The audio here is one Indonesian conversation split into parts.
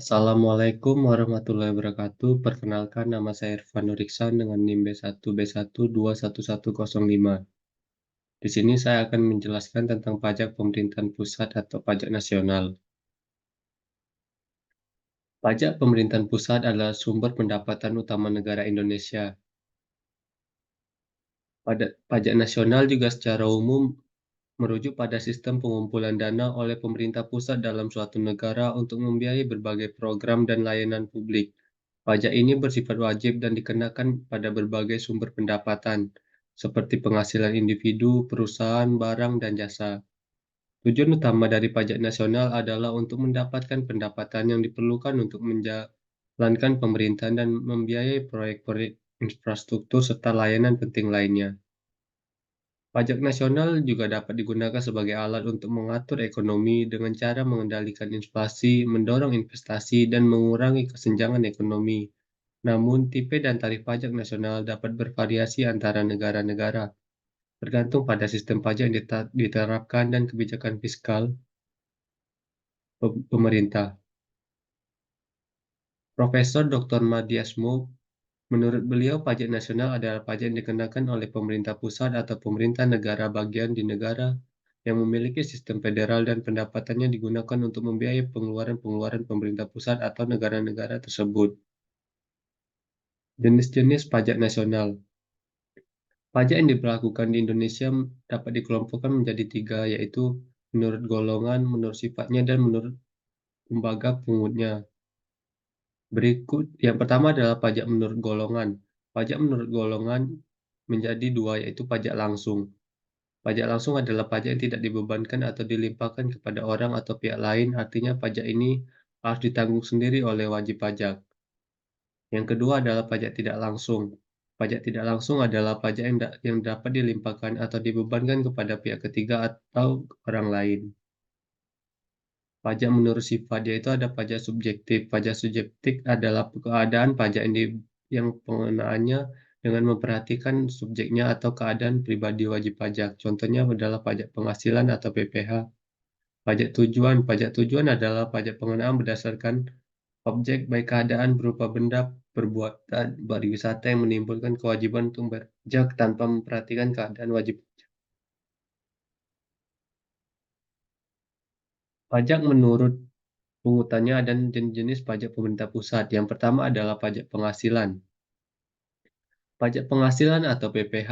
Assalamualaikum warahmatullahi wabarakatuh. Perkenalkan, nama saya Irfan Nuriksan dengan NIM B1B1211105. Di sini saya akan menjelaskan tentang pajak pemerintahan pusat atau pajak nasional. Pajak pemerintahan pusat adalah sumber pendapatan utama negara Indonesia. Pajak nasional juga secara umum merujuk pada sistem pengumpulan dana oleh pemerintah pusat dalam suatu negara untuk membiayai berbagai program dan layanan publik. Pajak ini bersifat wajib dan dikenakan pada berbagai sumber pendapatan, seperti penghasilan individu, perusahaan, barang, dan jasa. Tujuan utama dari pajak nasional adalah untuk mendapatkan pendapatan yang diperlukan untuk menjalankan pemerintahan dan membiayai proyek-proyek infrastruktur serta layanan penting lainnya. Pajak nasional juga dapat digunakan sebagai alat untuk mengatur ekonomi dengan cara mengendalikan inflasi, mendorong investasi, dan mengurangi kesenjangan ekonomi. Namun, tipe dan tarif pajak nasional dapat bervariasi antara negara-negara, tergantung pada sistem pajak yang diterapkan dan kebijakan fiskal pemerintah. Profesor Dr. Madiasmo, menurut beliau, pajak nasional adalah pajak yang dikenakan oleh pemerintah pusat atau pemerintah negara bagian di negara yang memiliki sistem federal dan pendapatannya digunakan untuk membiayai pengeluaran-pengeluaran pemerintah pusat atau negara-negara tersebut. Jenis-jenis pajak nasional. Pajak yang diberlakukan di Indonesia dapat dikelompokkan menjadi tiga, yaitu menurut golongan, menurut sifatnya, dan menurut lembaga pengutnya. Yang pertama adalah pajak menurut golongan. Pajak menurut golongan menjadi dua, yaitu pajak langsung. Pajak langsung adalah pajak yang tidak dibebankan atau dilimpahkan kepada orang atau pihak lain, artinya pajak ini harus ditanggung sendiri oleh wajib pajak. Yang kedua adalah pajak tidak langsung. Pajak tidak langsung adalah pajak yang dapat dilimpahkan atau dibebankan kepada pihak ketiga atau orang lain. Pajak menurut sifat, yaitu ada pajak subjektif. Pajak subjektif adalah keadaan pajak yang pengenaannya dengan memperhatikan subjeknya atau keadaan pribadi wajib pajak. Contohnya adalah pajak penghasilan atau PPh. Pajak tujuan. Pajak tujuan adalah pajak pengenaan berdasarkan objek, baik keadaan berupa benda, perbuatan, pariwisata yang menimbulkan kewajiban untuk berpajak tanpa memperhatikan keadaan wajib. Pajak menurut pungutannya dan jenis-jenis pajak pemerintah pusat. Yang pertama adalah pajak penghasilan. Pajak penghasilan atau PPh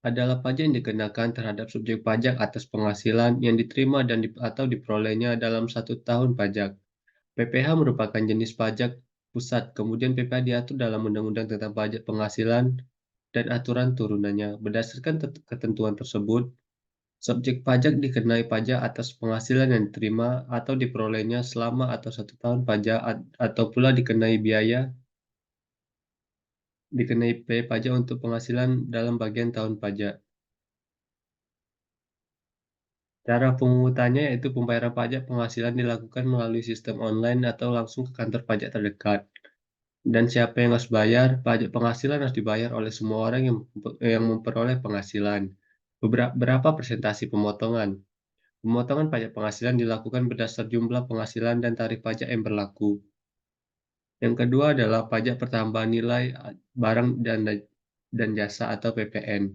adalah pajak yang dikenakan terhadap subjek pajak atas penghasilan yang diterima atau diperolehnya dalam 1 tahun pajak. PPh merupakan jenis pajak pusat, kemudian PPh diatur dalam Undang-Undang tentang Pajak Penghasilan dan aturan turunannya. Berdasarkan ketentuan tersebut, subjek pajak dikenai pajak atas penghasilan yang diterima atau diperolehnya selama atau 1 tahun pajak atau pula dikenai biaya pajak untuk penghasilan dalam bagian tahun pajak. Cara pemungutannya yaitu pembayaran pajak penghasilan dilakukan melalui sistem online atau langsung ke kantor pajak terdekat. Dan siapa yang harus bayar? Pajak penghasilan harus dibayar oleh semua orang yang memperoleh penghasilan. Berapa persentase pemotongan? Pemotongan pajak penghasilan dilakukan berdasar jumlah penghasilan dan tarif pajak yang berlaku. Yang kedua adalah pajak pertambahan nilai barang dan jasa atau PPN.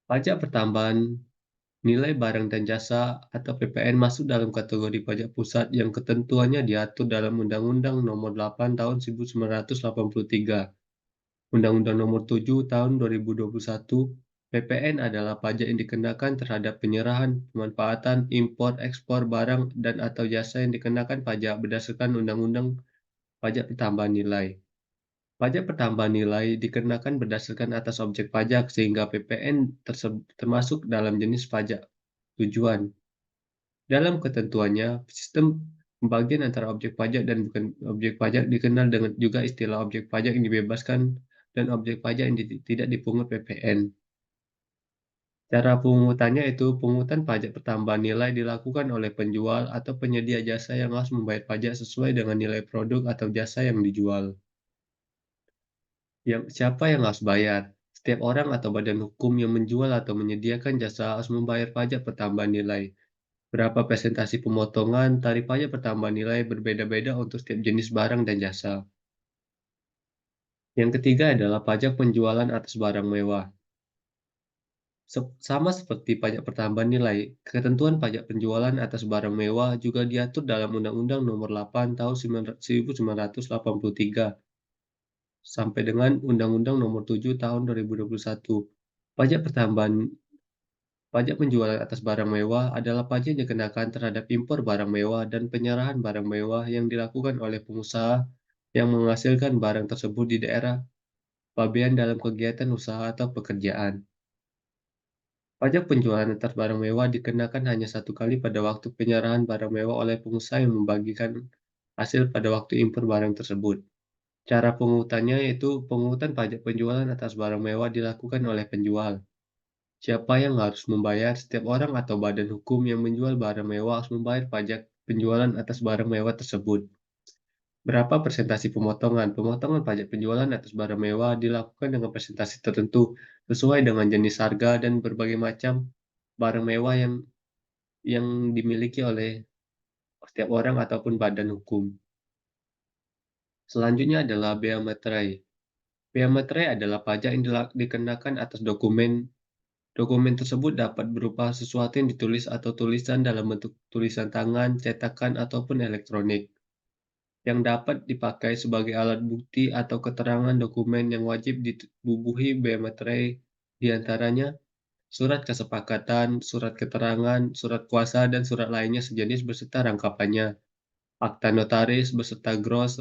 Pajak pertambahan nilai barang dan jasa atau PPN masuk dalam kategori pajak pusat yang ketentuannya diatur dalam Undang-Undang Nomor 8 Tahun 1983, Undang-Undang Nomor 7 Tahun 2021. PPN adalah pajak yang dikenakan terhadap penyerahan, pemanfaatan, impor, ekspor barang dan atau jasa yang dikenakan pajak berdasarkan Undang-Undang Pajak Pertambahan Nilai. Pajak pertambahan nilai dikenakan berdasarkan atas objek pajak, sehingga PPN termasuk dalam jenis pajak tujuan. Dalam ketentuannya, sistem pembagian antara objek pajak dan bukan objek pajak dikenal dengan juga istilah objek pajak yang dibebaskan dan objek pajak yang tidak dipungut PPN. Cara pemungutannya itu pungutan pajak pertambahan nilai dilakukan oleh penjual atau penyedia jasa yang harus membayar pajak sesuai dengan nilai produk atau jasa yang dijual. Siapa yang harus bayar? Setiap orang atau badan hukum yang menjual atau menyediakan jasa harus membayar pajak pertambahan nilai. Berapa presentasi pemotongan tarif pajak pertambahan nilai berbeda-beda untuk setiap jenis barang dan jasa. Yang ketiga adalah pajak penjualan atas barang mewah. Sama seperti pajak pertambahan nilai, ketentuan pajak penjualan atas barang mewah juga diatur dalam Undang-Undang Nomor 8 Tahun 1983 sampai dengan Undang-Undang Nomor 7 Tahun 2021. Pajak pertambahan Pajak penjualan atas barang mewah adalah pajak yang dikenakan terhadap impor barang mewah dan penyerahan barang mewah yang dilakukan oleh pengusaha yang menghasilkan barang tersebut di daerah pabean dalam kegiatan usaha atau pekerjaan. Pajak penjualan atas barang mewah dikenakan hanya satu kali pada waktu penyerahan barang mewah oleh pengusaha yang membagikan hasil pada waktu impor barang tersebut. Cara pengutannya yaitu pengutan pajak penjualan atas barang mewah dilakukan oleh penjual. Siapa yang harus membayar? Setiap orang atau badan hukum yang menjual barang mewah harus membayar pajak penjualan atas barang mewah tersebut. Berapa persentase pemotongan? Pemotongan pajak penjualan atas barang mewah dilakukan dengan persentase tertentu sesuai dengan jenis harga dan berbagai macam barang mewah yang dimiliki oleh setiap orang ataupun badan hukum. Selanjutnya adalah bea materai. Bea materai adalah pajak yang dikenakan atas dokumen. Dokumen tersebut dapat berupa sesuatu yang ditulis atau tulisan dalam bentuk tulisan tangan, cetakan, ataupun elektronik, yang dapat dipakai sebagai alat bukti atau keterangan dokumen yang wajib dibubuhi bea materai, di antaranya surat kesepakatan, surat keterangan, surat kuasa, dan surat lainnya sejenis beserta rangkapannya, akta notaris beserta gros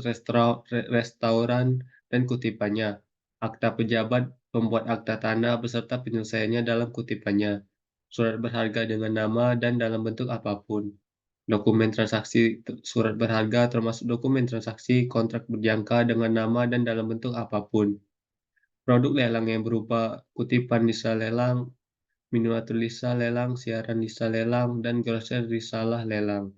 restoran dan kutipannya, akta pejabat pembuat akta tanah beserta penyelesaiannya dalam kutipannya, surat berharga dengan nama dan dalam bentuk apapun, dokumen transaksi surat berharga termasuk dokumen transaksi kontrak berjangka dengan nama dan dalam bentuk apapun, produk lelang yang berupa kutipan lisa lelang, miniatur lisa lelang, siaran lisa lelang, dan grosir risalah lelang.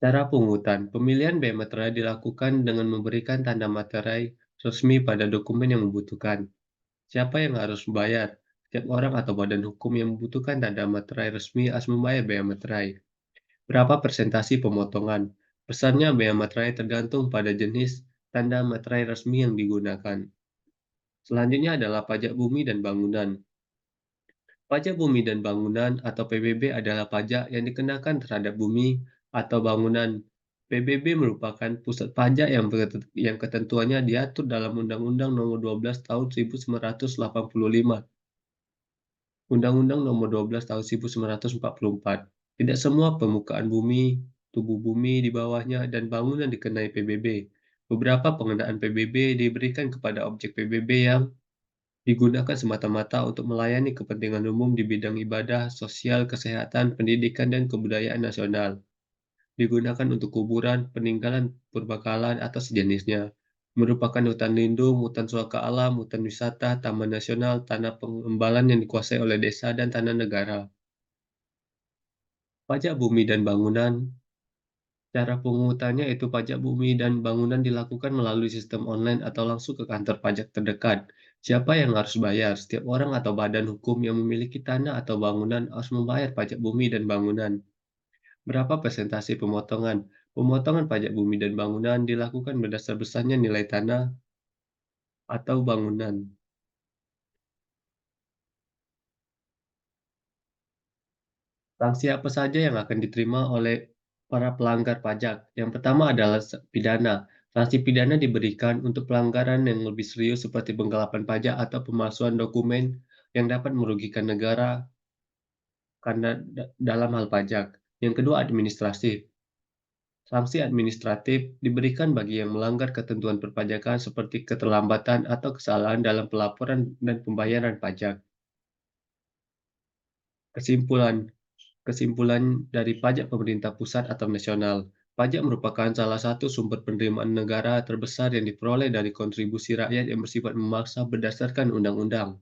Cara pungutan: pemilihan bea materai dilakukan dengan memberikan tanda materai resmi pada dokumen yang membutuhkan. Siapa yang harus membayar? Setiap orang atau badan hukum yang membutuhkan tanda materai resmi harus membayar bea materai. Berapa persentase pemotongan? Besarnya bea materai tergantung pada jenis tanda materai resmi yang digunakan. Selanjutnya adalah pajak bumi dan bangunan. Pajak bumi dan bangunan atau PBB adalah pajak yang dikenakan terhadap bumi atau bangunan. PBB merupakan pusat pajak yang ketentuannya diatur dalam Undang-Undang Nomor 12 Tahun 1985, Undang-Undang Nomor 12 Tahun 1944. Tidak semua permukaan bumi, tubuh bumi di bawahnya, dan bangunan dikenai PBB. Beberapa pengenaan PBB diberikan kepada objek PBB yang digunakan semata-mata untuk melayani kepentingan umum di bidang ibadah, sosial, kesehatan, pendidikan, dan kebudayaan nasional. Digunakan untuk kuburan, peninggalan purbakala, atau sejenisnya. Merupakan hutan lindung, hutan suaka alam, hutan wisata, taman nasional, tanah pengembalan yang dikuasai oleh desa, dan tanah negara. Pajak bumi dan bangunan. Cara pungutannya yaitu pajak bumi dan bangunan dilakukan melalui sistem online atau langsung ke kantor pajak terdekat. Siapa yang harus bayar? Setiap orang atau badan hukum yang memiliki tanah atau bangunan harus membayar pajak bumi dan bangunan. Berapa persentase pemotongan? Pemotongan pajak bumi dan bangunan dilakukan berdasar besarnya nilai tanah atau bangunan. Sanksi apa saja yang akan diterima oleh para pelanggar pajak? Yang pertama adalah pidana. Sanksi pidana diberikan untuk pelanggaran yang lebih serius seperti penggelapan pajak atau pemalsuan dokumen yang dapat merugikan negara karena dalam hal pajak. Yang kedua, administrasi. Sanksi administratif diberikan bagi yang melanggar ketentuan perpajakan seperti keterlambatan atau kesalahan dalam pelaporan dan pembayaran pajak. Kesimpulan Kesimpulan dari pajak pemerintah pusat atau nasional. Pajak merupakan salah satu sumber penerimaan negara terbesar yang diperoleh dari kontribusi rakyat yang bersifat memaksa berdasarkan undang-undang.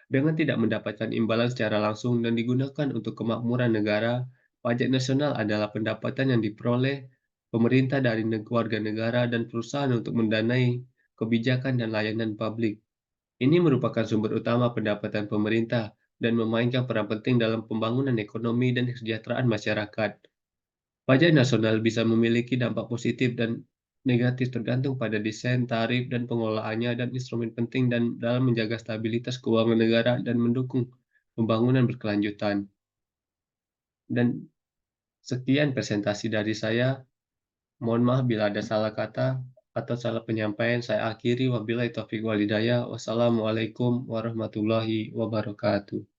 Dengan tidak mendapatkan imbalan secara langsung dan digunakan untuk kemakmuran negara, pajak nasional adalah pendapatan yang diperoleh pemerintah dari warga negara dan perusahaan untuk mendanai kebijakan dan layanan publik. Ini merupakan sumber utama pendapatan pemerintah dan memainkan peran penting dalam pembangunan ekonomi dan kesejahteraan masyarakat. Pajak nasional bisa memiliki dampak positif dan negatif tergantung pada desain, tarif, dan pengelolaannya dan instrumen penting dan dalam menjaga stabilitas keuangan negara dan mendukung pembangunan berkelanjutan. Dan sekian presentasi dari saya. Mohon maaf bila ada salah kata atau salah penyampaian. Saya akhiri, wabillahi taufiq wal hidayah. Wassalamualaikum warahmatullahi wabarakatuh.